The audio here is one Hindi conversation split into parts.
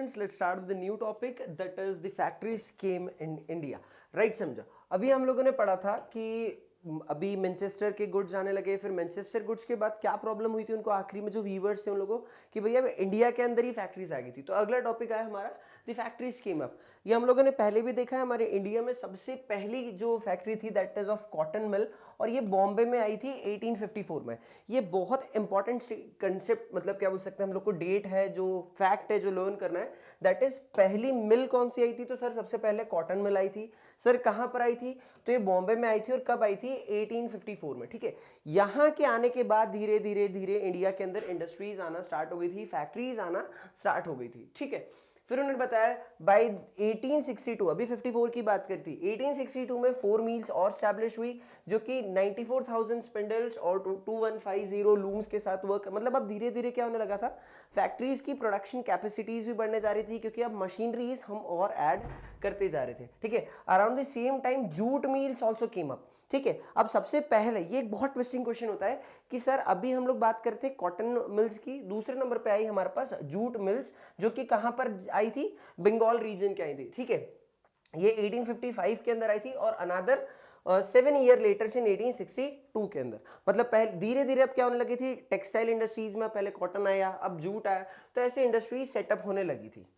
students, let's start with the new topic, that is the factory scheme in India. Right, समझो। अभी हम लोगों ने पढ़ा था कि अभी मैनचेस्टर के गुड्स आने लगे, फिर मैनचेस्टर गुड्स के बाद क्या प्रॉब्लम हुई थी उनको, आखिरी में जो वीवर्स थे उन लोगों कि भैया इंडिया के अंदर ही फैक्ट्रीज आ गई थी। तो अगला टॉपिक आया हमारा द फैक्ट्री स्कीम अप। ये हम लोगों ने पहले भी देखा है, हमारे इंडिया में सबसे पहली जो फैक्ट्री थी that is of cotton mill, और ये बॉम्बे में आई थी 1854 में। ये बहुत इंपॉर्टेंट कंसेप्ट, मतलब क्या बोल सकते हैं हम लोग को, डेट है जो फैक्ट है जो लर्न करना है, दैट इज पहली मिल कौन सी आई थी। तो सर सबसे पहले कॉटन मिल आई थी। सर कहां पर आई थी? तो ये बॉम्बे में आई थी, और कब आई थी? 1854 में। ठीक है, यहां के आने के बाद धीरे धीरे धीरे इंडिया के अंदर इंडस्ट्रीज आना स्टार्ट हो गई थी, फैक्ट्रीज आना स्टार्ट हो गई थी। ठीक है, फिर उन्होंने बताया बाय 1862, अभी 54 की बात करती, 1862 में 4 मिल्स और स्टैब्लिश हुई, जो कि 94,000 स्पिंडल्स और 2150 लूम्स के साथ वर्क, मतलब अब धीरे धीरे क्या होने लगा था, फैक्ट्रीज की प्रोडक्शन कैपेसिटीज भी बढ़ने जा रही थी, क्योंकि अब मशीनरीज हम और ऐड करते जा रहे थे। ठीक है, around the same time jute mills also came up. ठीक है, अब सबसे पहले ये एक बहुत ट्विस्टिंग क्वेश्चन होता है कि सर अभी हम लोग बात करते हैं कॉटन मिल्स की, दूसरे नंबर पे आई हमारे पास जूट मिल्स, जो कि कहां पर आई थी? बंगाल रीजन की आई थी। ठीक है, ये 1855 के अंदर आई थी, और अनदर 7 ईयर लेटर इन 1862 के अंदर। मतलब पहले धीरे धीरे अब क्या होने लगी थी, टेक्सटाइल इंडस्ट्रीज में पहले कॉटन आया, अब जूट आया, तो ऐसे इंडस्ट्रीज सेटअप होने लगी थी।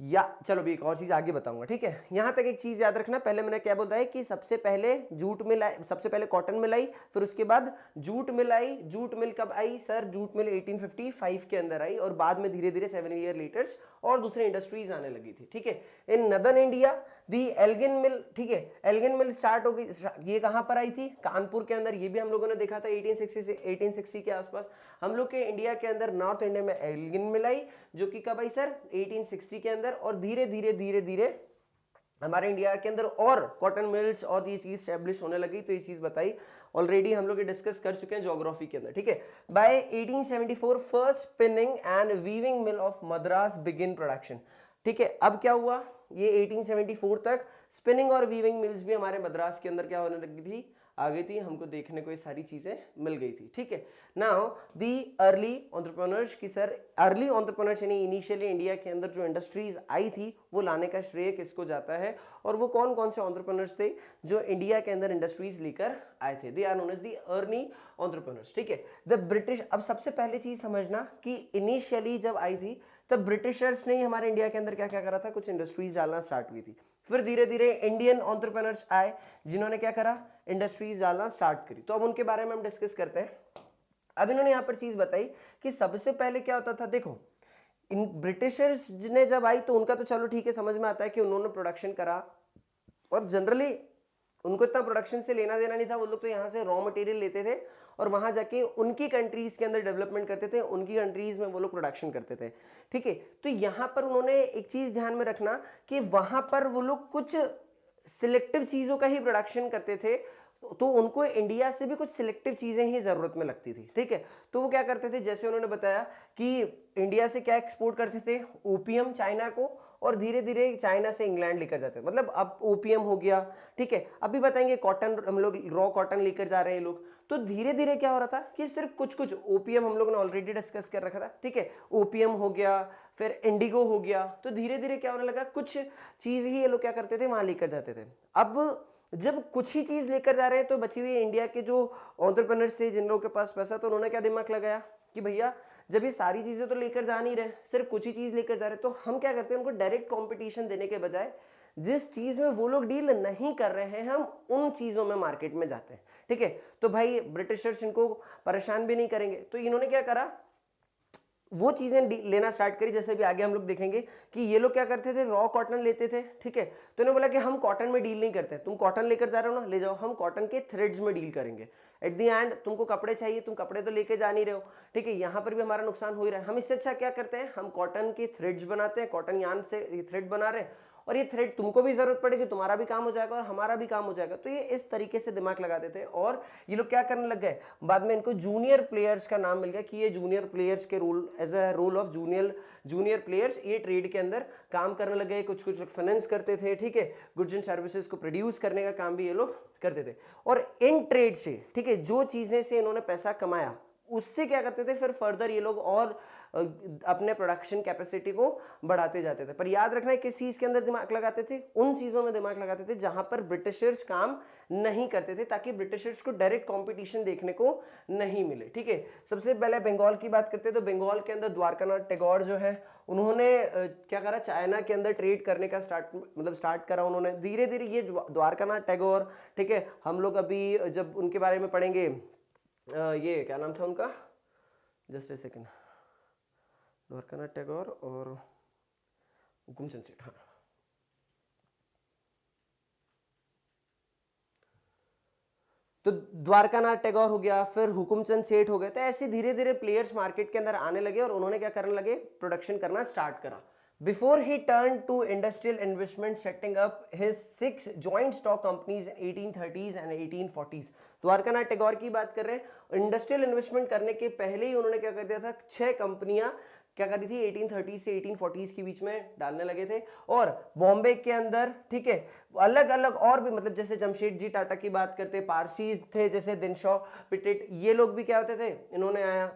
या चलो भी एक और चीज आगे बताऊंगा। ठीक है, यहां तक एक चीज याद रखना, पहले मैंने क्या बोलता है कि सबसे पहले जूट मिल आई, सबसे पहले कॉटन मिल आई, फिर उसके बाद जूट मिल आई। जूट मिल कब आई सर? जूट मिल 1855 के अंदर आई, और बाद में धीरे धीरे 7 ईयर लेटर्स और दूसरे इंडस्ट्रीज आने लगी थी। ठीक है, इन नदर्न इंडिया दी एल्गिन मिल, ठीक है, एल्गिन मिल स्टार्ट हो गई। ये कहां पर आई थी? कानपुर के अंदर। ये भी हम लोगों ने देखा था 1860 से 1860 के आसपास। हम लोग के इंडिया के अंदर नॉर्थ इंडिया में एल्गिन मिल आई, जो कि कब आई सर? 1860 के अंदर, और धीरे धीरे धीरे धीरे हमारे इंडिया के अंदर और कॉटन मिल्स और ये चीज स्टैब्लिश होने लगी। तो ये चीज बताई ऑलरेडी, हम लोग डिस्कस कर चुके हैं ज्योग्राफी के अंदर। ठीक है, by 1874 first spinning and weaving mill of Madras begin production. ठीक है, अब क्या हुआ, ये 1874 तक स्पिनिंग और वीविंग मिल्स भी हमारे मद्रास के अंदर क्या होने लगी थी, आ गई थी, हमको देखने को ये सारी चीजें मिल गई थी। ठीक है, नाउ दी अर्ली एंटरप्रेन्योर्स की सर, अर्ली एंटरप्रेन्योर्स यानी इनिशियली इंडिया के अंदर जो इंडस्ट्रीज आई थी वो लाने का श्रेय किसको जाता है, और वो कौन कौन से एंटरप्रेन्योर्स थे जो इंडिया के अंदर इंडस्ट्रीज लेकर आए थे? They are known as the early entrepreneurs. ठीक है, द ब्रिटिश, अब सबसे पहले चीज समझना कि इनिशियली जब आई थी तब ब्रिटिशर्स ने हमारे इंडिया के अंदर क्या क्या करा था, कुछ इंडस्ट्रीज डालना स्टार्ट हुई थी। फिर धीरे धीरे इंडियन एंटरप्रेन्योर्स आए जिन्होंने क्या करा, इंडस्ट्रीज डालना स्टार्ट करी। तो अब उनके बारे में हम डिस्कस करते हैं। अब इन्होंने यहां पर चीज बताई कि सबसे पहले क्या होता था, देखो इन ब्रिटिशर्स ने जब आई तो उनका तो चलो ठीक है, समझ में आता है कि उन्होंने प्रोडक्शन करा, और जनरली उनको इतना प्रोडक्शन से लेना देना नहीं था, वो लोग तो यहाँ से रॉ मटेरियल लेते थे और वहां जाके उनकी कंट्रीज के अंदर डेवलपमेंट करते थे, उनकी कंट्रीज में वो लोग प्रोडक्शन करते थे। ठीक है, तो यहाँ पर उन्होंने एक चीज ध्यान में रखना कि वहां पर वो लोग कुछ सिलेक्टिव चीजों का ही प्रोडक्शन करते थे, तो उनको इंडिया से भी कुछ सिलेक्टिव चीजें ही जरूरत में लगती थी। ठीक है, तो वो क्या करते थे, जैसे उन्होंने बताया कि इंडिया से क्या एक्सपोर्ट करते थे, ओपियम चाइना को, और धीरे धीरे चाइना से इंग्लैंड लेकर जाते थे, मतलब अब ओपियम हो गया। ठीक है, अभी बताएंगे कॉटन, हम लोग रॉ कॉटन लेकर जा रहे हैं लोग। तो धीरे धीरे क्या हो रहा था कि सिर्फ कुछ कुछ ओपियम हम लोगों ने ऑलरेडी डिस्कस कर रखा था। ठीक है, ओपियम हो गया, फिर इंडिगो हो गया, तो धीरे धीरे क्या होने लगा, कुछ चीज ही ये लोग क्या करते थे, वहां लेकर जाते थे। अब जब कुछ ही चीज लेकर जा रहे हैं तो बची हुई इंडिया के जो एंटरप्रेन्योर्स थे, जिन लोगों के पास पैसा, तो उन्होंने क्या दिमाग लगाया कि भैया जब ये सारी चीजें तो लेकर जा नहीं रहे, सिर्फ कुछ ही चीज लेकर जा रहे, तो हम क्या करते हैं, उनको डायरेक्ट कंपटीशन देने के बजाय जिस चीज में वो लोग डील नहीं कर रहे हैं, हम उन चीजों में मार्केट में जाते हैं। ठीक है, तो भाई ब्रिटिशर्स इनको परेशान भी नहीं करेंगे, तो इन्होंने क्या करा, वो चीजें लेना स्टार्ट करी। जैसे भी आगे हम लोग देखेंगे कि ये लोग क्या करते थे, रॉ कॉटन लेते थे। ठीक है, तो इन्होंने बोला कि हम कॉटन में डील नहीं करते, तुम कॉटन लेकर जा रहे हो ना, ले जाओ, हम कॉटन के थ्रेड्स में डील करेंगे। एट द एंड तुमको कपड़े चाहिए, तुम कपड़े तो लेके जा नहीं रहे हो। ठीक है, यहाँ पर भी हमारा नुकसान हो ही रहा है, हम इससे अच्छा क्या करते हैं, हम कॉटन के थ्रेड्स बनाते हैं, कॉटन यार्न से थ्रेड बना रहे हैं, और ये थ्रेड तुमको भी जरूरत पड़ेगी, तुम्हारा भी काम हो जाएगा और हमारा भी काम हो जाएगा। तो ये इस तरीके से दिमाग लगाते थे, और ये लोग क्या करने लग गए, बाद में इनको जूनियर प्लेयर्स का नाम मिल गया कि ये जूनियर प्लेयर्स के role, as a role of junior players ये ट्रेड के अंदर काम करने लग गए। कुछ कुछ लोग फाइनेंस करते थे। ठीक है, गुड्स एंड सर्विसेज को प्रोड्यूस करने का काम भी ये लोग करते थे, और इन ट्रेड से, ठीक है, जो चीजें से इन्होंने पैसा कमाया उससे क्या करते थे फिर फर्दर ये लोग और अपने प्रोडक्शन कैपेसिटी को बढ़ाते जाते थे। पर याद रखना है किस चीज के अंदर दिमाग लगाते थे, उन चीजों में दिमाग लगाते थे जहां पर ब्रिटिशर्स काम नहीं करते थे, ताकि ब्रिटिशर्स को डायरेक्ट कंपटीशन देखने को नहीं मिले। ठीक है, सबसे पहले बंगाल की बात करते हैं तो बंगाल के अंदर द्वारकानाथ टैगोर जो है उन्होंने क्या करा, चाइना के अंदर ट्रेड करने का स्टार्ट करा उन्होंने धीरे धीरे। ये द्वारकानाथ टैगोर, ठीक है, हम लोग अभी जब उनके बारे में पढ़ेंगे, ये क्या नाम था उनका, just a second, Dwarkanath Tagore और हुकुमचंद सेठ, हाँ। तो द्वारकानाथ टैगोर हो गया, फिर हुकुमचंद सेठ हो गए। तो ऐसे धीरे धीरे प्लेयर्स मार्केट के अंदर आने लगे और उन्होंने क्या करने लगे, प्रोडक्शन करना स्टार्ट करा। Before he turned to industrial investment, setting up his 6 joint stock companies in 1830s and 1840s. Dwarkanath Tagore की बात कर रहे हैं, इंडस्ट्रियल इन्वेस्टमेंट करने के पहले ही उन्होंने क्या कर दिया था, 6 कंपनियां क्या करी थी 1830 से 1840s के बीच में डालने लगे थे। और बॉम्बे के अंदर, ठीक है, अलग अलग और भी, मतलब जैसे जमशेदजी टाटा की बात करते, पारसीज थे जैसे दिनशॉ पिटेट, ये लोग भी क्या होते थे, इन्होंने आया।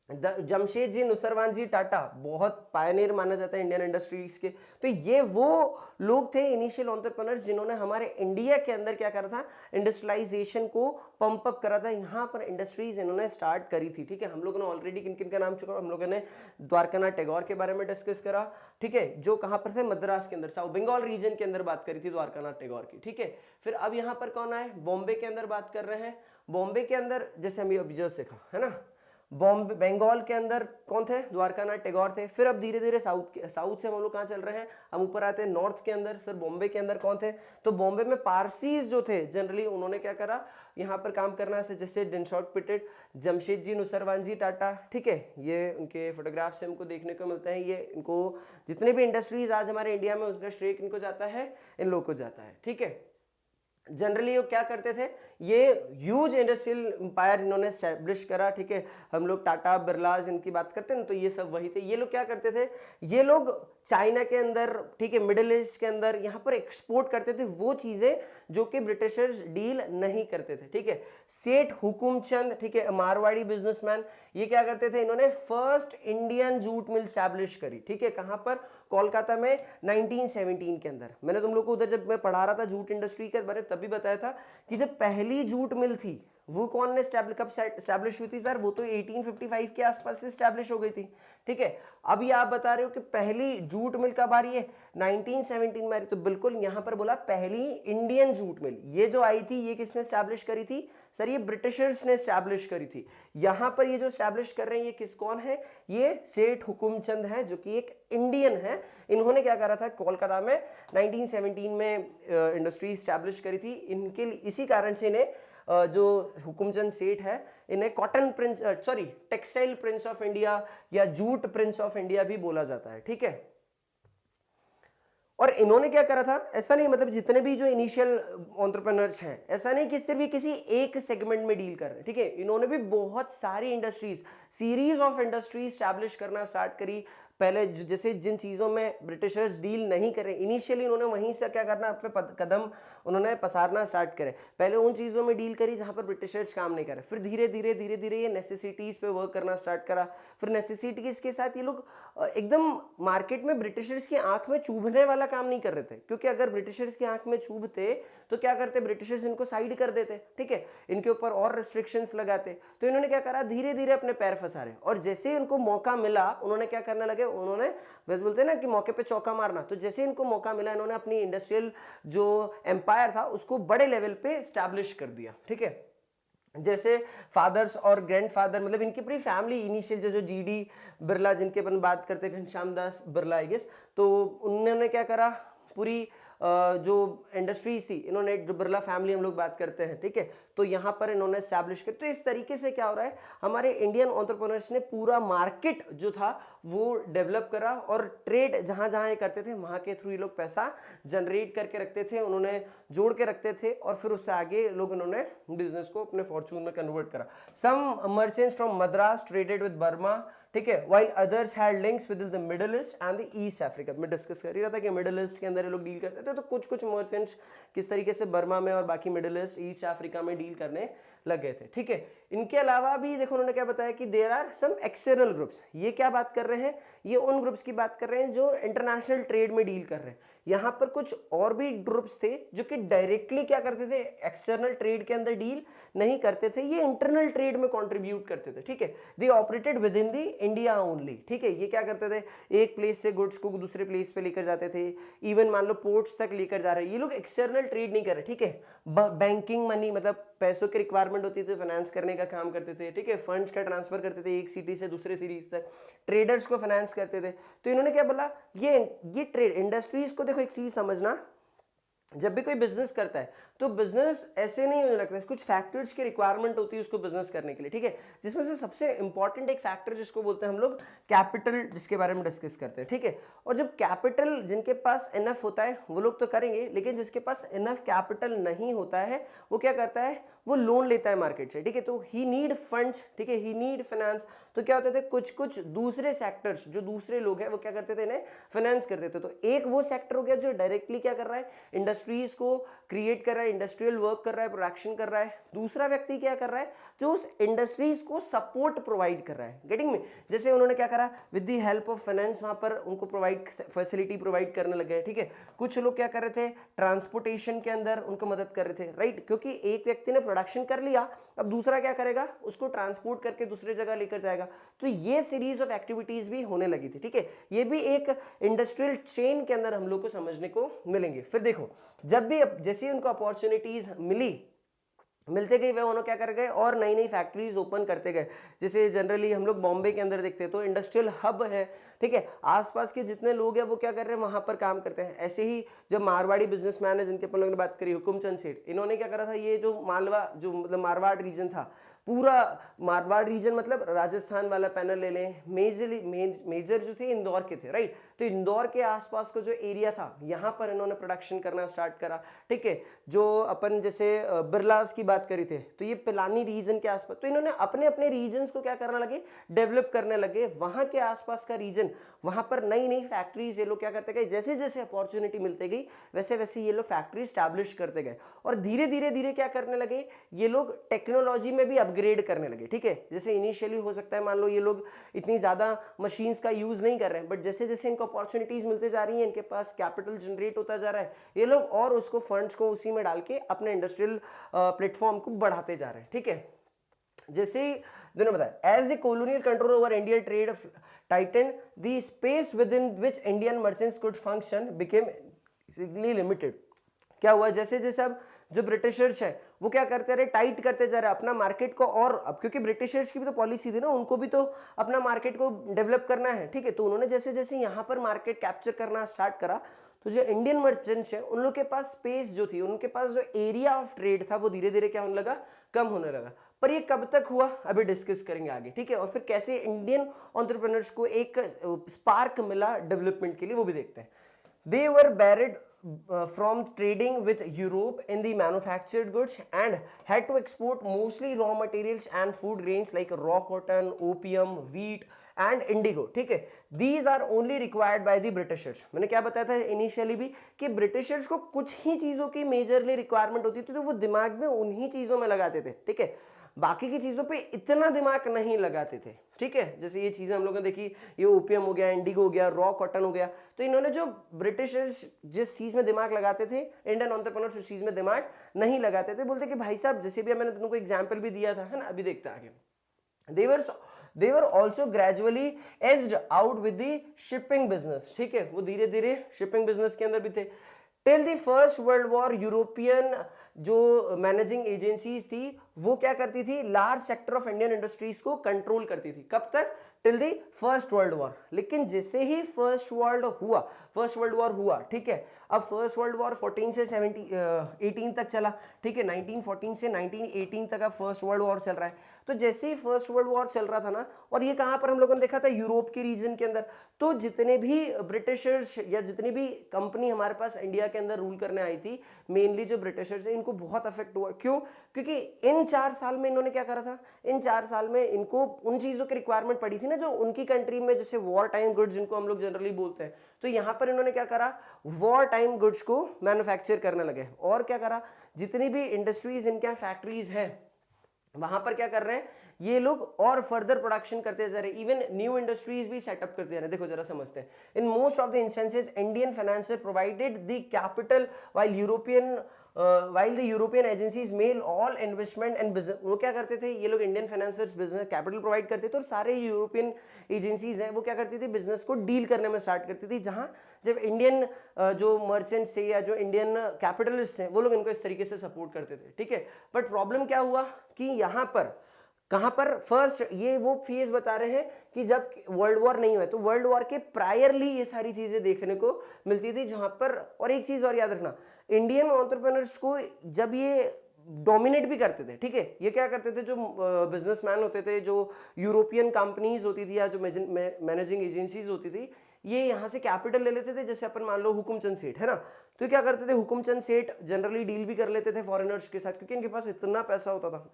जमशेदजी नुसरवानजी टाटा बहुत पायनियर माना जाता है इंडियन इंडस्ट्रीज के। तो ये वो लोग थे इनिशियल एंटरप्रेन्योर्स जिन्होंने हमारे इंडिया के अंदर क्या करा था, इंडस्ट्रियलाइजेशन को पंप अप करा था, यहाँ पर इंडस्ट्रीज इन्होंने स्टार्ट करी थी। ठीक है, हम लोगों ने ऑलरेडी किन किन का नाम चुका, हम लोगों ने द्वारकानाथ टैगोर के बारे में डिस्कस करा, ठीक है, जो कहाँ पर थे, मद्रास के अंदर, साउथ बंगाल रीजन के अंदर बात करी थी द्वारकानाथ टैगोर की। ठीक है, फिर अब यहाँ पर कौन आए, बॉम्बे के अंदर बात कर रहे हैं। बॉम्बे के अंदर जैसे हम अभी जो सीखा है ना, बॉम्बे बंगाल के अंदर कौन थे, द्वारकानाथ टैगोर थे। फिर अब धीरे धीरे साउथ से हम लोग कहाँ चल रहे हैं, हम ऊपर आते हैं नॉर्थ के अंदर। सर बॉम्बे के अंदर कौन थे, तो बॉम्बे में पारसीज जो थे जनरली उन्होंने क्या करा, यहाँ पर काम करना है, जैसे डिनशॉट पिटेट, जमशेदजी नुसरवानजी टाटा, ठीक है, ये उनके फोटोग्राफ से हमको देखने को मिलते हैं। ये इनको जितने भी इंडस्ट्रीज आज हमारे इंडिया में, उसका श्रेय इनको जाता है, इन लोग को जाता है। ठीक है, जनरली वो क्या करते थे, ये ह्यूज इंडस्ट्रियल एम्पायर इन्होंने एस्टैब्लिश करा। ठीक है, हम लोग टाटा बिरलाज इनकी बात करते हैं ना, तो ये सब वही थे। ये लोग क्या करते थे, ये लोग चाइना के अंदर, ठीक है, मिडिल ईस्ट के अंदर यहाँ पर एक्सपोर्ट करते थे वो चीजें जो कि ब्रिटिशर्स डील नहीं करते थे। ठीक है, सेठ हुकुमचंद, ठीक है, मारवाड़ी बिजनेसमैन, ये क्या करते थे, इन्होंने first Indian jute mill establish करी। ठीक है, कहाँ पर, कोलकाता में 1917 के अंदर। मैंने तुम लोग को उधर जब मैं पढ़ा रहा था जूट इंडस्ट्री के बारे में तभी बताया था कि जब पहली जूट मिल थी वो कौन ने कब स्टैब्लिश हुई थी सर, वो तो 1855 के आसपास से स्टैब्लिश हो गई थी। ठीक है, अभी आप बता रहे हो कि पहली जूट मिल कब आ रही है, 1917 में आ रही, तो बिल्कुल यहां पर बोला पहली इंडियन जूट मिल। ये जो आई थी ये किसने स्टैब्लिश करी थी सर, ये ब्रिटिशर्स ने स्टैब्लिश करी थी। यहां पर ये जो स्टैब्लिश कर रहे हैं ये किस कौन है, ये सेठ हुकुमचंद है जो कि एक इंडियन है। इन्होंने क्या करा था, कोलकाता में 1917 में इंडस्ट्री स्टैब्लिश करी थी। इनके इसी कारण से इन्हें जो हुकुमचंद सेठ है, इन्हें cotton Prince, sorry, textile Prince of India या जूट प्रिंस ऑफ इंडिया भी बोला जाता है। ठीक है, और इन्होंने क्या करा था, ऐसा नहीं, मतलब जितने भी जो इनिशियल एंटरप्रेन्योर्स हैं, ऐसा नहीं कि सिर्फ ये किसी एक सेगमेंट में डील कर रहे हैं। ठीक है, इन्होंने भी बहुत सारी industries, series of industries establish करना स्टार्ट करी। पहले जैसे जिन चीज़ों में ब्रिटिशर्स डील नहीं करें, इनिशियली उन्होंने वहीं से क्या करना, अपने कदम उन्होंने पसारना स्टार्ट करे। पहले उन चीज़ों में डील करी जहाँ पर ब्रिटिशर्स काम नहीं करे, फिर धीरे धीरे ये नेसेसिटीज़ पे वर्क करना स्टार्ट करा। फिर नेसेसिटीज़ के साथ ये लोग एकदम मार्केट में ब्रिटिशर्स की आंख में चुभने वाला काम नहीं कर रहे थे, क्योंकि अगर ब्रिटिशर्स की आंख में चुभते तो क्या करते, ब्रिटिशर्स इनको साइड कर देते। ठीक है, इनके ऊपर और रिस्ट्रिक्शंस लगाते। तो इन्होंने क्या करा, धीरे धीरे अपने पैर फंसा रहे, और जैसे ही उनको मौका मिला उन्होंने क्या करने लगे, उन्होंने वैसे बोलते हैं ना कि मौके पे चौका मारना, तो जैसे इनको मौका मिला इन्होंने अपनी इंडस्ट्रियल जो एम्पायर था उसको बड़े लेवल पे स्टैब्लिश कर दिया। ठीक है, जैसे फादर्स और ग्रैंडफादर, मतलब इनकी पूरी फैमिली इनिशियल जो जीडी बिरला जिनके अपन बात करते हैं, घनश्याम दास बिरला आई गेस, तो उन्होंने क्या करा, पूरी जो इंडस्ट्रीज थी, इन्होंने जो बिरला फैमिली हम लोग बात करते हैं, ठीक है, तो यहाँ पर इन्होंने एस्टैब्लिश किया। तो इस तरीके से क्या हो रहा है, हमारे इंडियन एंटरप्रेन्योर्स ने पूरा मार्केट जो था वो डेवलप करा, और ट्रेड जहाँ जहाँ ये करते थे वहाँ के थ्रू ये लोग पैसा जनरेट करके रखते थे, उन्होंने जोड़ के रखते थे, और फिर उससे आगे लोग उन्होंने बिजनेस को अपने फॉर्चून में कन्वर्ट करा। Some merchants from Madras traded with Burma, ठीक है, while others had links with the Middle East and the East Africa। मैं डिस्कस कर ही रहा था कि मिडिल ईस्ट के अंदर ये लोग डील करते थे, तो कुछ कुछ मर्चेंट्स किस तरीके से बर्मा में और बाकी मिडिल ईस्ट ईस्ट अफ्रीका में डील करने लग गए थे, ठीक है। इनके अलावा भी देखो उन्होंने क्या बताया कि there are some external groups. ये क्या बात कर रहे हैं, ये उन ग्रुप्स की बात कर रहे हैं जो इंटरनेशनल ट्रेड में डील कर रहे हैं। यहाँ पर कुछ और भी ग्रुप्स थे जो कि डायरेक्टली क्या करते थे, एक्सटर्नल ट्रेड के अंदर डील नहीं करते थे, ये इंटरनल ट्रेड में कंट्रीब्यूट करते थे, ठीक है। दे operated with in the India only, ठीक है। ये क्या करते थे, एक प्लेस से गुड्स को दूसरे प्लेस पे लेकर जाते थे, इवन मान लो पोर्ट्स तक लेकर जा रहे हैं। ये लोग एक्सटर्नल ट्रेड नहीं कर रहे, ठीक है। बैंकिंग मनी मतलब पैसों की रिक्वायरमेंट होती थी, फाइनेंस करने का काम करते थे, ठीक है। फंड्स का ट्रांसफर करते थे एक सिटी से दूसरे सिटी तक, ट्रेडर्स को फाइनेंस करते थे। तो इन्होंने क्या बोला, ये ट्रेड इंडस्ट्रीज को देखो एक चीज समझना, जब भी कोई बिजनेस करता है तो बिजनेस ऐसे नहीं होने लगता है, कुछ फैक्टर्स की रिक्वायरमेंट होती है उसको बिजनेस करने के लिए, ठीक है। जिसमें से सबसे इंपॉर्टेंट एक फैक्टर जिसको बोलते हैं हम लोग कैपिटल, जिसके बारे में डिस्कस करते हैं, ठीक है। और जब कैपिटल जिनके पास इनफ होता है वो लोग तो करेंगे, लेकिन जिसके पास इनफ कैपिटल नहीं होता है वो क्या करता है, वो लोन लेता है मार्केट से, ठीक है। तो ही नीड फंड्स, ठीक है, ही नीड फाइनेंस। तो क्या होते थे, कुछ कुछ दूसरे सेक्टर्स जो दूसरे लोग हैं वो क्या करते थे, इन्हें फाइनेंस करते थे। तो एक वो सेक्टर हो गया जो डायरेक्टली क्या कर रहा है, इंडस्ट्रीज को क्रिएट कर रहा है, इंडस्ट्रियल वर्क कर रहा है, प्रोडक्शन कर रहा है। दूसरा व्यक्ति क्या कर रहा है, जो उस इंडस्ट्रीज को सपोर्ट प्रोवाइड कर रहा है, गेटिंग में। जैसे उन्होंने क्या करा, with the help of finance वहां पर उनको प्रोवाइड फैसिलिटी प्रोवाइड करने लगे, ठीक है। कुछ लोग क्या कर रहे थे, ट्रांसपोर्टेशन के अंदर उनको मदद कर रहे थे, राइट। क्योंकि एक व्यक्ति ने प्रोडक्शन कर लिया, अब दूसरा क्या करेगा, उसको ट्रांसपोर्ट करके दूसरी जगह लेकर जाएगा। तो ये सीरीज ऑफ एक्टिविटीज भी होने लगी थी, ठीक है। ये भी एक इंडस्ट्रियल चेन के अंदर हम लोग को समझने को मिलेंगे। फिर देखो, जब भी जैसे उनको अपॉर्चुनिटीज मिलते गई, वह उन्होंने क्या कर गए और नई नई फैक्ट्रीज ओपन करते गए। जैसे जनरली हम लोग बॉम्बे के अंदर देखते हैं तो इंडस्ट्रियल हब है, ठीक है। आसपास के जितने लोग हैं वो क्या कर रहे हैं, वहां पर काम करते हैं। ऐसे ही जब मारवाड़ी बिजनेसमैन है जिनके अपन लोगों ने बात करी, हुकुमचंद सेठ, इन्होंने क्या करा था, ये जो मालवा जो मतलब मारवाड़ रीजन था, पूरा मारवाड़ रीजन मतलब राजस्थान वाला पैनल ले लें, मेजर जो थे इंदौर के थे, राइट। तो इंदौर के आसपास का जो एरिया था यहाँ पर इन्होंने प्रोडक्शन करना स्टार्ट करा, ठीक है। जो अपन जैसे बिरलास की बात करी थे तो ये पिलानी रीजन के आसपास, तो इन्होंने अपने अपने रीजन्स को क्या करने लगे, डेवलप करने लगे। वहां के आसपास का रीजन, वहां पर नई नई फैक्ट्रीज ये लोग क्या करते गए, जैसे जैसे अपॉर्चुनिटी मिलती गई वैसे वैसे ये लोग फैक्ट्री स्टैब्लिश करते गए। और धीरे धीरे धीरे क्या करने लगे, ये लोग टेक्नोलॉजी में भी अपग्रेड करने लगे, ठीक है। जैसे इनिशियली हो सकता है मान लो ये लोग इतनी ज्यादा मशीन्स का यूज नहीं कर रहे हैं, बट जैसे जैसे इनको अपॉर्चुनिटीज मिलते जा रही हैं, इनके पास कैपिटल जनरेट होता जा रहा है, ये लोग और उसको फंड्स को उसी में डाल के अपने इंडस्ट्रियल प्लेटफॉर्म को बढ़ाते जा रहे हैं, ठीक है। जैसे दोनों बताया, as the colonial control over Indian trade tightened, the space within which Indian merchants could function became limited. क्या हुआ, जैसे जैसे अब जो ब्रिटिशर्स है वो क्या करते रहे, टाइट करते जा रहे अपना मार्केट को। और अब क्योंकि ब्रिटिशर्स की भी तो पॉलिसी थी ना, उनको भी तो अपना मार्केट को डेवलप करना है, ठीक है। तो उन्होंने जैसे जैसे यहाँ पर मार्केट कैप्चर करना स्टार्ट करा, तो जो इंडियन मर्चेंट्स है उन लोग के पास स्पेस जो थी, उनके पास जो एरिया ऑफ ट्रेड था वो धीरे धीरे क्या होने लगा, कम होने लगा। पर ये कब तक हुआ अभी डिस्कस करेंगे आगे, ठीक है। और फिर कैसे इंडियन एंटरप्रेन्योर्स को एक स्पार्क मिला डेवलपमेंट के लिए, वो भी देखते हैं। They were barred from trading with Europe in the manufactured goods and had to export mostly raw materials and food grains like raw cotton, opium, wheat and indigo, ठीक है। These are only required by the Britishers। मैंने क्या बताया था इनिशियली भी कि ब्रिटिशर्स को कुछ ही चीजों की मेजरली रिक्वायरमेंट होती थी, तो वो दिमाग में उन्हीं चीजों में लगाते थे, ठीक है। बाकी की चीजों पे इतना दिमाग नहीं लगाते थे, ठीक है। जैसे ये चीजें हम लोगों ने देखी, ये ओपियम हो गया, इंडिगो हो गया, रॉ कॉटन हो गया। तो इन्होंने जो ब्रिटिशर्स जिस चीज में दिमाग लगाते थे, इंडियन एंटरप्रेन्योर्स उस चीज में दिमाग नहीं लगाते थे। बोलते कि भाई साहब, जैसे भी मैंने तुमको एग्जाम्पल भी दिया था, है ना, अभी देखते आगे। They were also gradually edged out with the shipping business, ठीक है। वो धीरे धीरे शिपिंग बिजनेस के अंदर भी थे। Till the first world war European जो मैनेजिंग एजेंसीज थी वो क्या करती थी, large sector of Indian industries को कंट्रोल करती थी। कब तक, till the first world war. लेकिन जैसे ही फर्स्ट वर्ल्ड वॉर हुआ, ठीक है। अब फर्स्ट वर्ल्ड वॉर 14 से 18 तक चला, ठीक है। 1914 से 1918 तक अब फर्स्ट वर्ल्ड वॉर चल रहा है। तो जैसे ही फर्स्ट वर्ल्ड वॉर चल रहा था ना, और ये कहां पर हम लोगों ने देखा था, यूरोप के रीजन के अंदर। तो जितने भी ब्रिटिशर्स या जितनी भी कंपनी हमारे पास इंडिया के अंदर रूल करने आई थी, मेनली जो ब्रिटिशर्स, इनको बहुत अफेक्ट हुआ। क्यों? क्योंकि इन 4 साल में इन्होंने क्या करा था, इन 4 साल में इनको उन चीज़ों की रिक्वायरमेंट पड़ी थी ना जो उनकी कंट्री में, जैसे वॉर टाइम गुड्स जिनको हम लोग जनरली बोलते हैं, तो यहाँ पर इन्होंने क्या करा, वॉर टाइम गुड्स को मैन्युफैक्चर करने लगे। और क्या करा, जितनी भी इंडस्ट्रीज इनके यहाँ फैक्ट्रीज हैं वहां पर क्या कर रहे हैं ये लोग, और फर्दर प्रोडक्शन करते जा रहे हैं, इवन न्यू इंडस्ट्रीज भी सेटअप करते जा रहे हैं। देखो जरा समझते हैं, in most of the instances Indian financier provided the capital while the European agencies made all investment and business। वो क्या करते थे ये लोग, Indian financiers business capital provide करते थे और सारे यूरोपियन एजेंसीज हैं वो क्या करती थी, बिजनेस को डील करने में स्टार्ट करती थी। जहां जब इंडियन जो मर्चेंट्स थे या जो इंडियन कैपिटलिस्ट हैं वो लोग इनको इस तरीके से सपोर्ट करते थे, ठीक है। बट प्रॉब्लम क्या हुआ कि यहाँ पर कहां पर फर्स्ट ये वो फेज बता रहे हैं कि जब वर्ल्ड वॉर नहीं हुआ, तो वर्ल्ड वॉर के प्रायरली ये सारी चीजें देखने को मिलती थी। जहां पर, और एक चीज और याद रखना, इंडियन एंटरप्रेन्योर्स को जब ये डोमिनेट भी करते थे, ठीक है, ये क्या करते थे, जो बिजनेसमैन होते थे, जो यूरोपियन कंपनीज होती थी या जो मैनेजिंग एजेंसीज होती थी, ये यहाँ से कैपिटल ले लेते थे। जैसे अपन मान लो हुकुमचंद सेठ है ना, तो क्या करते थे, हुकुमचंद सेठ जनरली डील भी कर लेते थे फॉरेनर्स के साथ, क्योंकि इनके पास इतना पैसा होता था।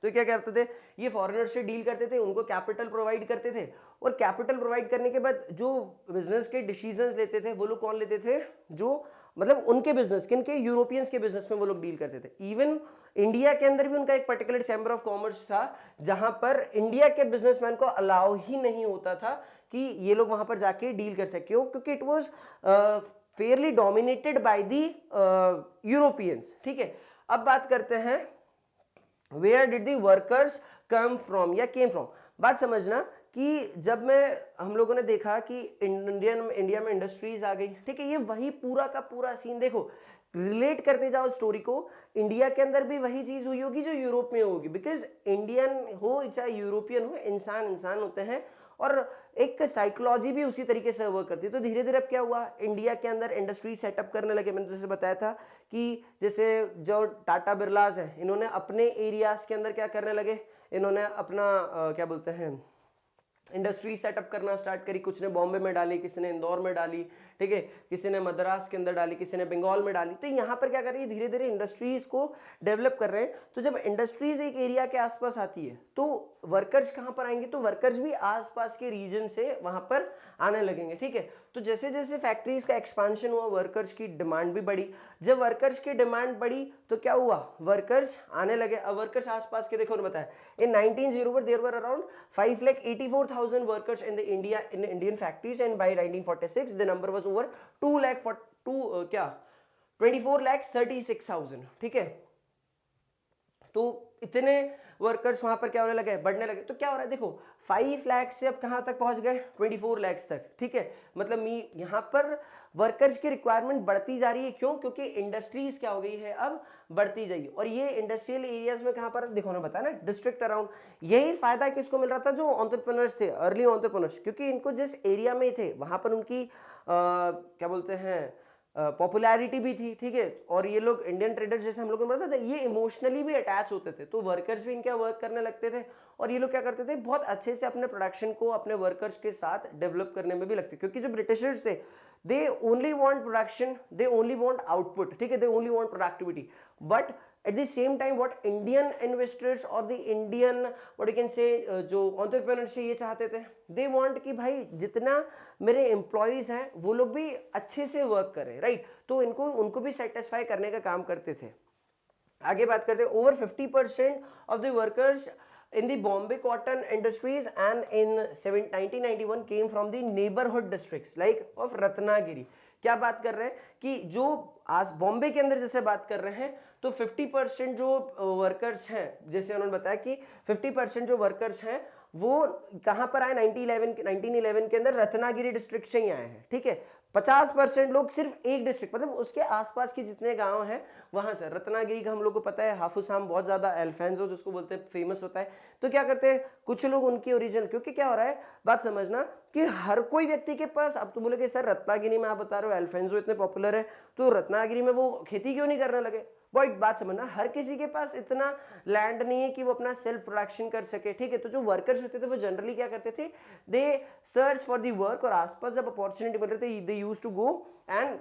तो क्या करते थे, ये फॉरेनर से डील करते थे, उनको कैपिटल प्रोवाइड करते थे, और कैपिटल प्रोवाइड करने के बाद जो बिजनेस के डिसीजंस लेते थे वो लोग कौन लेते थे, जो मतलब उनके बिजनेस, किनके, यूरोपियंस के बिजनेस में वो लोग डील करते थे। इवन इंडिया के अंदर भी उनका एक पर्टिकुलर चैम्बर ऑफ कॉमर्स था जहां पर इंडिया के बिजनेसमैन को अलाउ ही नहीं होता था कि ये लोग वहां पर जाके डील कर सके। क्यों? क्योंकि it was fairly dominated by the Europeans, ठीक है। अब बात करते हैं where did the workers come from या केम फ्रॉम। बात समझना कि जब हम लोगों ने देखा कि इंडिया में इंडस्ट्रीज आ गई, ठीक है, ये वही पूरा का पूरा सीन देखो, रिलेट करते जाओ स्टोरी को, इंडिया के अंदर भी वही चीज हुई होगी जो यूरोप में होगी, बिकॉज इंडियन हो चाहे यूरोपियन हो, इंसान इंसान होते हैं और एक साइकोलॉजी भी उसी तरीके से वर्क करती है। तो धीरे धीरे अब क्या हुआ, इंडिया के अंदर इंडस्ट्री सेटअप करने लगे। मैंने जैसे बताया था कि जैसे जो टाटा बिरलास हैं, इन्होंने अपने एरियाज के अंदर क्या करने लगे, इन्होंने अपना क्या बोलते हैं इंडस्ट्री सेटअप करना स्टार्ट करी। कुछ ने बॉम्बे में डाली, किसी ने इंदौर में डाली, ठीक है, किसी ने मद्रास के अंदर डाली, किसी ने बंगाल में डाली। तो यहाँ पर क्या कर रही है, धीरे धीरे इंडस्ट्रीज को डेवलप कर रहे हैं। तो जब इंडस्ट्रीज एक एरिया के आसपास आती है तो वर्कर्स कहाँ पर आएंगे, तो वर्कर्स भी आसपास के रीजन से वहां पर आने लगेंगे, ठीक है। तो जैसे जैसे फैक्ट्रीज का एक्सपांशन हुआ, वर्कर्स की डिमांड भी बढ़ी। जब वर्कर्स की डिमांड बढ़ी तो क्या हुआ, वर्कर्स आने लगे। अब वर्कर्स आसपास के, देखो उन्होंने बताया in 1900 there were around 5,84,000 workers in the Indian factories, and by 1946 the number was over 24,36,000, ठीक है। तो इतने वर्कर्स वहां पर क्या होने लगे, बढ़ने लगे। तो क्या हो रहा है, देखो 5 लाख से अब कहां तक पहुंच गए, 24 लाख तक, ठीक है। मतलब यहाँ पर वर्कर्स की रिक्वायरमेंट बढ़ती जा रही है। क्यों? क्योंकि इंडस्ट्रीज क्या हो गई है, अब बढ़ती जाएगी। और ये इंडस्ट्रियल एरियाज में कहां पर, देखो ना बताया ना, डिस्ट्रिक्ट अराउंड। यही फायदा किसको मिल रहा था, जो एंटरप्रेन्योर्स थे, अर्ली एंटरप्रेन्योर्स, क्योंकि इनको जिस एरिया में थे वहां पर उनकी क्या बोलते हैं पॉपुलैरिटी भी थी, ठीक है। और ये लोग इंडियन ट्रेडर्स जैसे हम लोग को पता था, ये इमोशनली भी अटैच होते थे, तो वर्कर्स भी इनके वर्क करने लगते थे। और ये लोग क्या करते थे, बहुत अच्छे से अपने प्रोडक्शन को अपने वर्कर्स के साथ डेवलप करने में भी लगते, क्योंकि जो ब्रिटिशर्स थे, they only want production, they only want output, ठीक है, they only want productivity. But at the same time what Indian investors or the Indian what you can say जो entrepreneurs ये चाहते थे, they want कि भाई जितना मेरे एम्प्लॉयज हैं वो लोग भी अच्छे से वर्क करें, राइट। तो उनको भी सेटिस्फाई करने का काम करते थे। आगे बात करते हैं, over 50% of the workers in the Bombay cotton industries and in 1991 came from the neighborhood districts like of Ratnagiri। क्या बात कर रहे हैं कि जो आज बॉम्बे के अंदर जैसे बात कर रहे हैं, तो 50% जो वर्कर्स हैं, जैसे उन्होंने बताया कि 50% जो वर्कर्स हैं वो कहां पर आए, 1911 के अंदर रत्नागिरी डिस्ट्रिक्ट से ही आए हैं, ठीक है। 50% लोग सिर्फ एक डिस्ट्रिक्ट, मतलब उसके आसपास के जितने गांव हैं वहां से। रत्नागिरी का हम लोग को पता है, हाफूस आम बहुत ज्यादा, अल्फांसो जिसको बोलते हैं, फेमस होता है। तो क्या करते हैं कुछ लोग उनकी ओरिजिनल, क्योंकि क्या हो रहा है, बात समझना कि हर कोई व्यक्ति के पास, अब तो बोले सर रत्नागिरी में आप बता रहे हो अल्फांसो इतने पॉपुलर है, तो रत्नागिरी में वो खेती क्यों नहीं करने लगे। बट बात समझना, हर किसी के पास इतना लैंड नहीं है कि वो अपना सेल्फ प्रोडक्शन कर सके, ठीक है। तो जो वर्कर्स होते थे वो जनरली क्या करते थे, they search for the work, और आसपास जब अपॉर्चुनिटी मिल रही थी, they used to go and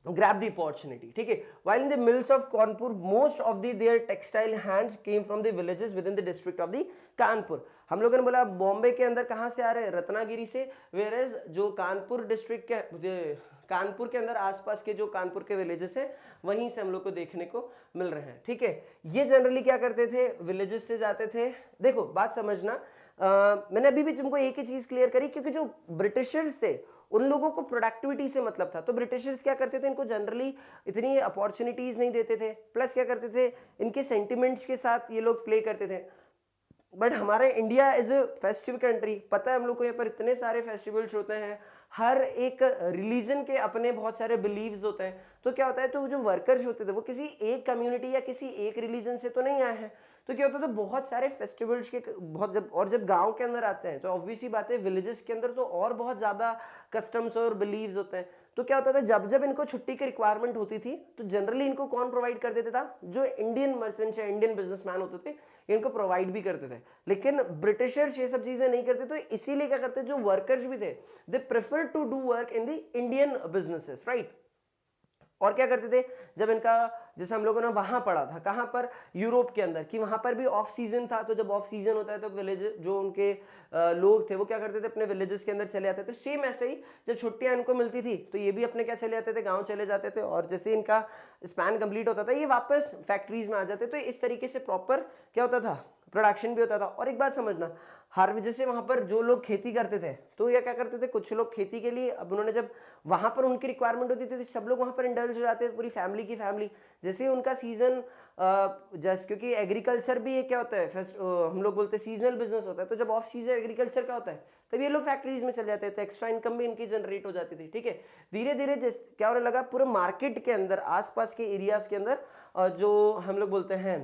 grab the opportunity, ठीक है. While in the mills of Kanpur, most of their textile hands came from the villages within the district of the Kanpur. हम लोगों ने बोला बॉम्बे के अंदर कहाँ से आ रहे हैं, रत्नागिरी से, whereas जो कानपुर डिस्ट्रिक्ट के कानपुर के अंदर आसपास के जो कानपुर के विलेजेस हैं वहीं से हम लोग को देखने को मिल रहे हैं, ठीक है. ये जनरली क्या करते थे, विलेजेस से जाते थे. देखो बात समझना, मैंने अभी भी तुमको एक ही चीज क्लियर करी, क्योंकि जो ब्रिटिशर्स थे उन लोगों को प्रोडक्टिविटी से मतलब था, तो ब्रिटिशर्स क्या करते थे, इनको जनरली इतनी अपॉर्चुनिटीज नहीं देते थे, प्लस क्या करते थे, इनके सेंटिमेंट्स के साथ ये लोग प्ले करते थे. बट हमारे India is a festive country, पता है हम लोग को यहाँ पर इतने सारे फेस्टिवल्स होते हैं, हर एक रिलीजन के अपने बहुत सारे बिलीव्स होते हैं. तो क्या होता है, तो जो वर्कर्स होते थे वो किसी एक कम्युनिटी या किसी एक रिलीजन से तो नहीं आए हैं, तो क्या होता है, तो बहुत सारे फेस्टिवल्स के बहुत जब गांव के अंदर आते हैं तो ऑब्वियसली बात है विलेजेस के अंदर तो और बहुत ज़्यादा कस्टम्स और बिलीव्स होते हैं. तो क्या होता था, जब जब इनको छुट्टी की रिक्वायरमेंट होती थी तो जनरली इनको कौन प्रोवाइड कर देता था, जो इंडियन मर्चेंट्स या इंडियन बिजनेसमैन होते थे इनको प्रोवाइड भी करते थे. लेकिन ब्रिटिशर्स ये सब चीज़ें नहीं करते, तो इसीलिए क्या करते, जो वर्कर्स भी थे they prefer to do work in the Indian businesses, right. और क्या करते थे, जब इनका, जैसे हम लोगों ने वहां पढ़ा था, कहां पर, यूरोप के अंदर, कि वहां पर भी ऑफ सीजन था, तो जब ऑफ सीजन होता है तो विलेज जो उनके लोग थे वो क्या करते थे, अपने विलेजेस के अंदर चले जाते थे. सेम ऐसे ही जब छुट्टियां इनको मिलती थी तो ये भी अपने क्या चले जाते थे, गांव चले जाते थे, और जैसे इनका स्पैन कंप्लीट होता था ये वापस फैक्ट्रीज में आ जाते. तो इस तरीके से प्रॉपर क्या होता था, प्रोडक्शन भी होता था. और एक बात समझना, हर वजह से वहां पर जो लोग खेती करते थे तो ये क्या करते थे, कुछ लोग खेती के लिए, अब उन्होंने जब वहां पर उनकी रिक्वायरमेंट होती थी तो सब लोग वहां पर इंडल्ज हो जाते थे, पूरी फैमिली की फैमिली. जैसे उनका सीजन, जस्ट क्योंकि एग्रीकल्चर भी क्या होता है, हम लोग बोलते हैं सीजनल बिजनेस होता है, तो जब ऑफ सीजन एग्रीकल्चर का होता है तब ये लोग फैक्ट्रीज में चले जाते हैं, तो एक्स्ट्रा इनकम भी इनकी जनरेट हो जाती थी, ठीक है. धीरे धीरे क्या होने लगा, पूरे मार्केट के अंदर, आसपास के एरियाज के अंदर जो हम लोग बोलते हैं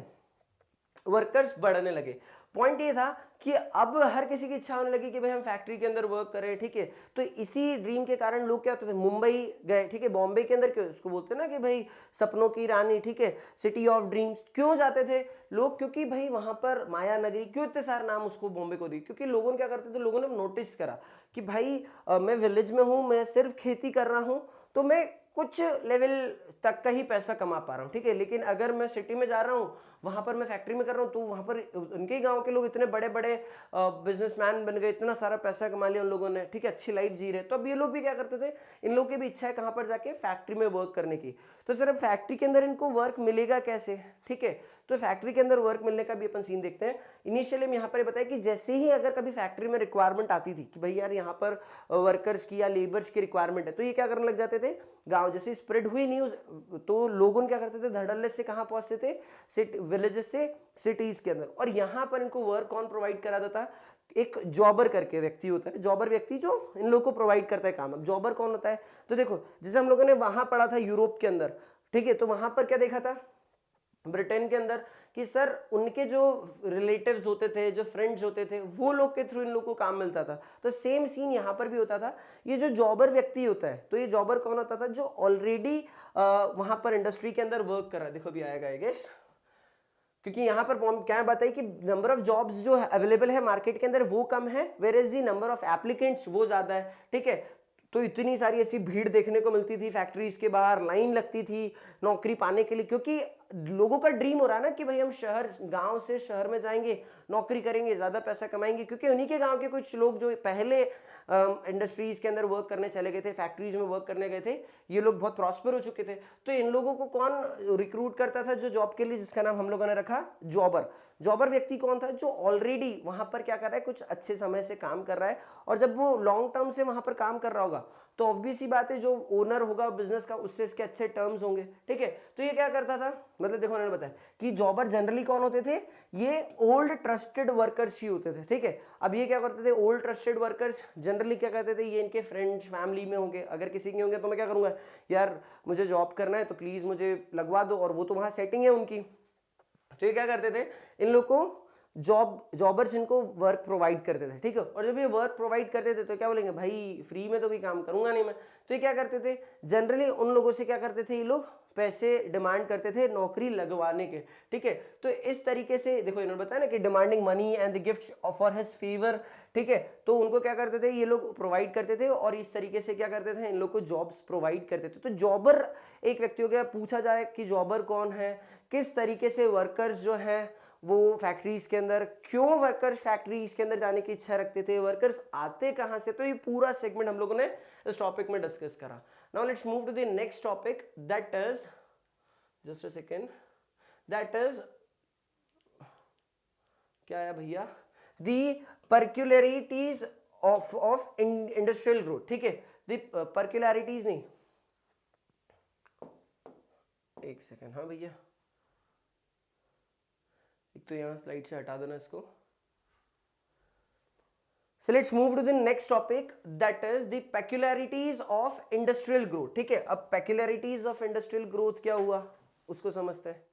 वर्कर्स बढ़ने लगे. पॉइंट ये था कि अब हर किसी की इच्छा होने लगी कि भाई हम फैक्ट्री के अंदर वर्क करें, ठीक है. तो इसी ड्रीम के कारण लोग क्या होते थे, मुंबई गए, ठीक है. बॉम्बे के अंदर क्यों, उसको बोलते हैं ना कि भाई सपनों की रानी, ठीक है, सिटी ऑफ ड्रीम्स. क्यों जाते थे लोग, क्योंकि भाई वहां पर माया नगरी, क्यों इतने सारे नाम उसको बॉम्बे को दी, क्योंकि लोगों ने क्या करते थे, लोगों ने नोटिस करा कि भाई मैं विलेज में हूँ, मैं सिर्फ खेती कर रहा हूँ, तो मैं कुछ लेवल तक का ही पैसा कमा पा रहा हूँ, ठीक है. लेकिन अगर मैं सिटी में जा रहा हूँ, वहां पर मैं फैक्ट्री में कर रहा हूँ, तो वहां पर उनके गांव के लोग इतने बड़े बड़े बिजनेसमैन बन गए, इतना सारा पैसा कमा लिया उन लोगों ने, ठीक है, अच्छी लाइफ जी रहे. तो अब ये लोग भी क्या करते थे, इन लोगों की भी इच्छा है कहाँ पर जाके फैक्ट्री में वर्क करने की. तो सर अब फैक्ट्री के अंदर इनको वर्क मिलेगा कैसे, ठीक है. तो फैक्ट्री के अंदर वर्क मिलने का भी अपन सीन देखते हैं. इनिशियली हम यहाँ पर बताया कि जैसे ही अगर कभी फैक्ट्री में रिक्वायरमेंट आती थी कि भाई यार यहाँ पर वर्कर्स की या लेबर्स की रिक्वायरमेंट है, तो ये क्या करने लग जाते थे, गांव जैसे स्प्रेड हुई न्यूज, तो लोगों क्या करते थे, धड़ल्ले से कहाँ पहुंचते थे, विलेजेस से सिटीज के अंदर. और यहाँ पर इनको वर्क कौन प्रोवाइड करा देता, एक जॉबर करके व्यक्ति होता है, जॉबर व्यक्ति जो इन लोगों को प्रोवाइड करता है काम. अब जॉबर कौन होता है, तो देखो जैसे हम लोगों ने वहां पढ़ा था यूरोप के अंदर, ठीक है, तो वहां पर क्या देखा था ब्रिटेन के अंदर, कि सर उनके जो रिलेटिव्स होते थे, जो फ्रेंड्स होते थे, वो लोग के थ्रू इन लोग को काम मिलता था. तो सेम सीन यहाँ पर भी होता था. ये जो जॉबर व्यक्ति होता है, तो ये जॉबर कौन होता था, जो ऑलरेडी वहां पर इंडस्ट्री के अंदर वर्क कर रहा है. देखो भी आएगा गेस, क्योंकि यहाँ पर क्या बताइए कि नंबर ऑफ जॉब्स जो अवेलेबल है मार्केट के अंदर वो कम है, where is the number of applicants वो ज्यादा है, ठीक है. तो इतनी सारी ऐसी भीड़ देखने को मिलती थी, फैक्ट्रीज के बाहर लाइन लगती थी नौकरी पाने के लिए, क्योंकि लोगों का ड्रीम हो रहा है ना कि भाई हम गांव से शहर में जाएंगे, नौकरी करेंगे, ज्यादा पैसा कमाएंगे. क्योंकि उन्हीं के गांव के कुछ लोग जो पहले इंडस्ट्रीज के अंदर वर्क करने चले गए थे, फैक्ट्रीज में वर्क करने गए थे, ये लोग बहुत प्रॉस्पर हो चुके थे. तो इन लोगों को कौन रिक्रूट करता था, जो जॉब के लिए, जिसका नाम हम लोगों ने रखा जॉबर. जॉबर व्यक्ति कौन था, जो ऑलरेडी वहां पर क्या कर रहा है, कुछ अच्छे समय से काम कर रहा है, और जब वो लॉन्ग टर्म से वहां पर काम कर रहा होगा तो ऑब्वियस ही बात है जो ओनर होगा बिजनेस का उससे इसके अच्छे टर्म्स होंगे, ठीक है. तो ये क्या करता था, मतलब देखो उन्होंने बताया कि जॉबर जनरली कौन होते थे, ये ओल्ड ट्रस्टेड वर्कर्स ही होते थे, ठीक है. अब ये क्या करते थे, ओल्ड ट्रस्टेड वर्कर्स जनरली क्या करते थे, ये इनके फ्रेंड्स फैमिली में होंगे. अगर किसी के होंगे तो मैं क्या करूंगा, यार मुझे जॉब करना है तो प्लीज मुझे लगवा दो, और वो तो वहां सेटिंग है उनकी. तो ये क्या करते थे, इन लोग को जॉबर्स इनको वर्क प्रोवाइड करते थे, ठीक है. और जब ये वर्क प्रोवाइड करते थे तो क्या बोलेंगे, भाई फ्री में तो कोई काम करूंगा नहीं मैं, तो ये क्या करते थे, जनरली उन लोगों से क्या करते थे, ये लोग पैसे डिमांड करते थे नौकरी लगवाने के, ठीक है। तो इस तरीके से देखो इन्होंने बताया ना कि demanding money and the gift for his favour, ठीक है। तो उनको क्या करते थे, ये लोग प्रोवाइड करते थे और इस तरीके से क्या करते थे, इन लोग को जॉब्स प्रोवाइड करते थे। तो जॉबर एक व्यक्ति हो गया। पूछा जाए कि जॉबर कौन है, किस तरीके से वर्कर्स जो है वो फैक्ट्रीज के अंदर, क्यों वर्कर्स फैक्ट्रीज के अंदर जाने की इच्छा रखते थे, वर्कर्स आते कहां से, तो ये पूरा सेगमेंट हम लोगों ने इस टॉपिक में डिस्कस करा। Now let's move to the next topic, that is, just a second, that is क्या है भैया, the peculiarities of industrial growth, ठीक है। द पर्क्युलरिटीज नहीं, एक सेकेंड, हाँ भैया, एक तो यहां स्लाइड से हटा देना इसको। So let's move to the next topic, that is the peculiarities of industrial growth, ठीक है। अब peculiarities of industrial growth क्या हुआ उसको समझते हैं।